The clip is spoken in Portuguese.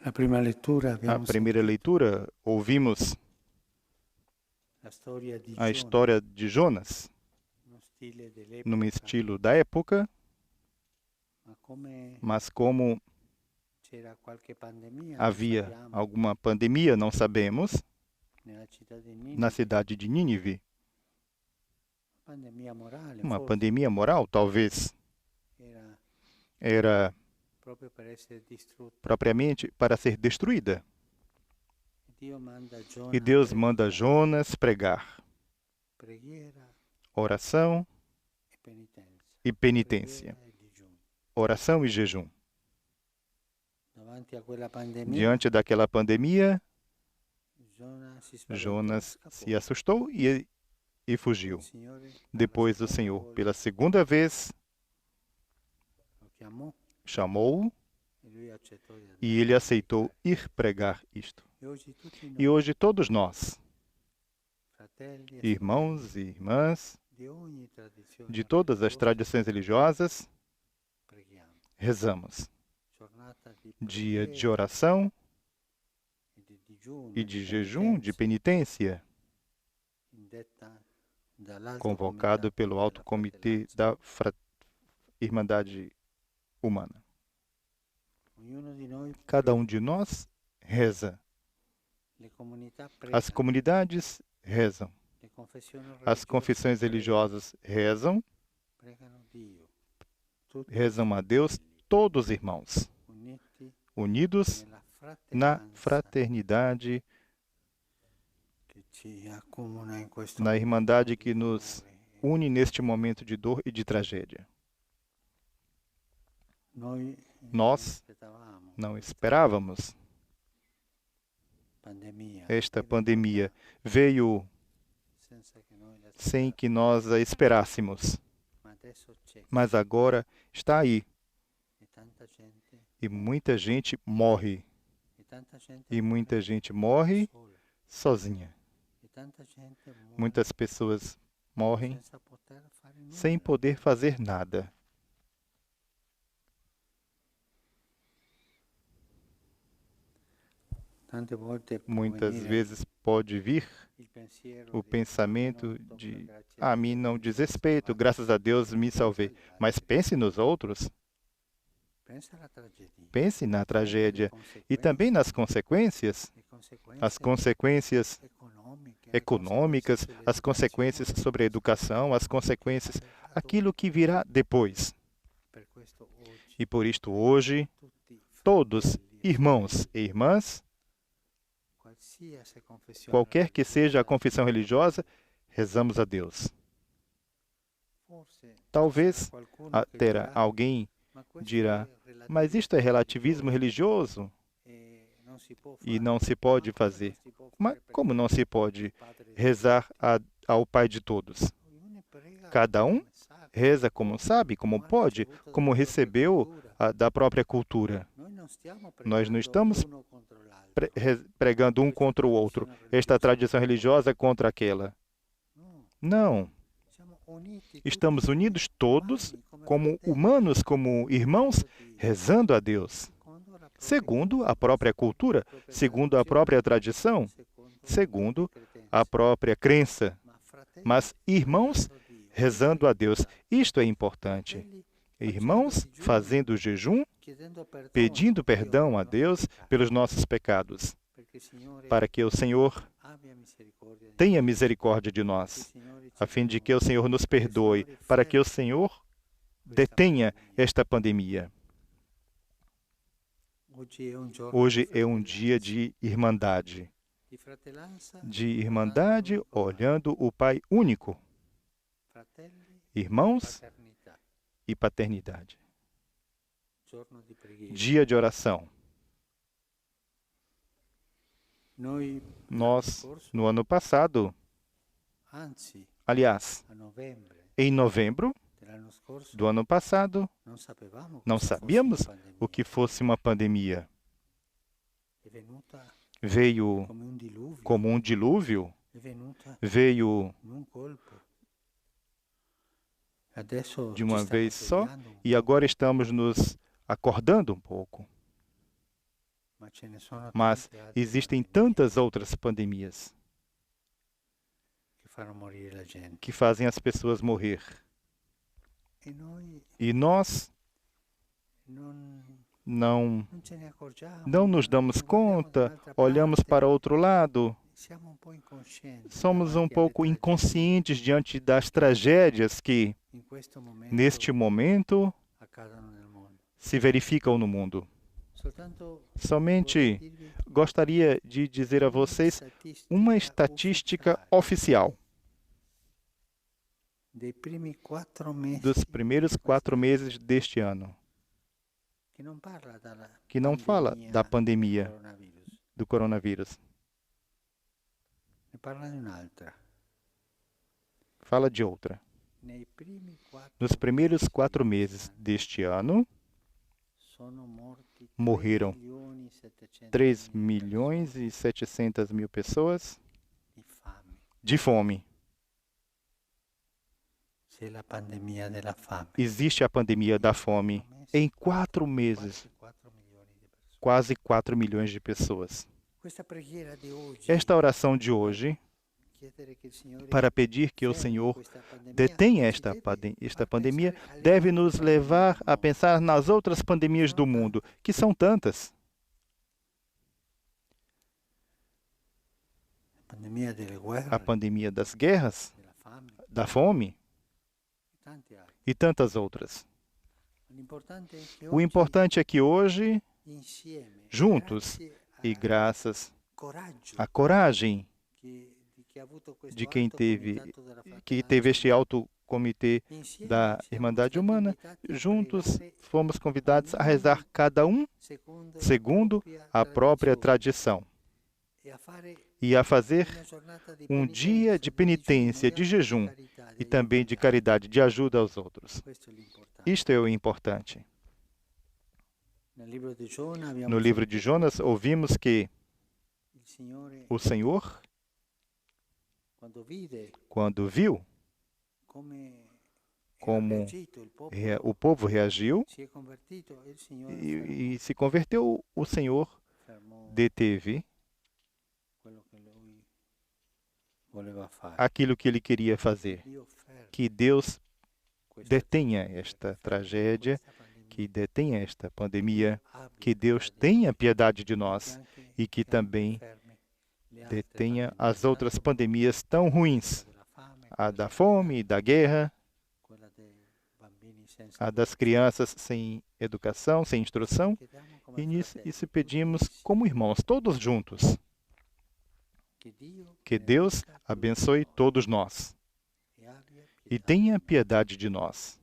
A primeira leitura, ouvimos a história de Jonas, num estilo da época, mas como havia alguma pandemia, não sabemos, na cidade de Nínive. Uma pandemia moral, talvez, era propriamente para ser destruída. E Deus manda Jonas pregar oração e penitência, oração e jejum. Diante daquela pandemia, Jonas se assustou e fugiu. Depois o Senhor, pela segunda vez, chamou-o e ele aceitou ir pregar isto. E hoje todos nós, irmãos e irmãs, de todas as tradições religiosas, rezamos. Dia de oração e de jejum, de penitência, convocado pelo Alto Comitê da Irmandade Humana. Cada um de nós reza. As comunidades rezam. As confissões religiosas rezam. Rezam a Deus todos irmãos, unidos na fraternidade, na irmandade que nos une neste momento de dor e de tragédia. Nós não esperávamos. Esta pandemia veio sem que nós a esperássemos. Mas agora está aí. E muita gente morre. E muita gente morre sozinha. Muitas pessoas morrem sem poder fazer nada. Muitas vezes pode vir o pensamento de a mim não diz respeito, graças a Deus me salvei. Mas pense nos outros. Pense na tragédia e também nas consequências. As consequências econômicas, as consequências sobre a educação, as consequências, aquilo que virá depois. E por isto hoje, todos, irmãos e irmãs, qualquer que seja a confissão religiosa, rezamos a Deus. Talvez terá alguém dirá, mas isto é relativismo religioso e não se pode fazer. Mas como não se pode rezar ao Pai de todos? Cada um reza como sabe, como pode, como recebeu da própria cultura. Nós não estamos pregando um contra o outro, esta tradição religiosa contra aquela. Não. Estamos unidos todos, como humanos, como irmãos, rezando a Deus. Segundo a própria cultura, segundo a própria tradição, segundo a própria crença. Mas irmãos rezando a Deus. Isto é importante. Irmãos fazendo jejum, pedindo perdão a Deus pelos nossos pecados, para que o Senhor tenha misericórdia de nós, a fim de que o Senhor nos perdoe, para que o Senhor detenha esta pandemia. Hoje é um dia de irmandade olhando o Pai único, irmãos e paternidade. Dia de oração. Nós, no ano passado, aliás, em novembro do ano passado, não sabíamos o que fosse uma pandemia. Veio como um dilúvio, veio de uma vez só, e agora estamos nos acordando um pouco. Mas existem tantas outras pandemias que fazem as pessoas morrer. E nós não nos damos conta, olhamos para outro lado, somos um pouco inconscientes diante das tragédias que, neste momento, se verificam no mundo. Somente gostaria de dizer a vocês uma estatística oficial dos primeiros 4 meses deste ano, que não fala da pandemia do coronavírus. Fala de outra. Nos primeiros 4 meses deste ano, morreram 3.700.000 pessoas de fome. Existe a pandemia da fome em 4 meses. Quase 4 milhões de pessoas. Esta oração de hoje, para pedir que o Senhor detenha esta pandemia, deve nos levar a pensar nas outras pandemias do mundo, que são tantas. A pandemia das guerras, da fome e tantas outras. O importante é que hoje, juntos, e graças à coragem de quem teve este alto comitê da Irmandade Humana, juntos fomos convidados a rezar cada um segundo a própria tradição e a fazer um dia de penitência, de jejum e também de caridade, de ajuda aos outros. Isto é o importante. No livro de Jonas, ouvimos que o Senhor, quando viu como o povo reagiu e se converteu, o Senhor deteve aquilo que ele queria fazer. Que Deus detenha esta tragédia, que detenha esta pandemia, que Deus tenha piedade de nós e que também detenha as outras pandemias tão ruins, a da fome, da guerra, a das crianças sem educação, sem instrução, e nisso pedimos como irmãos, todos juntos. Que Deus abençoe todos nós e tenha piedade de nós.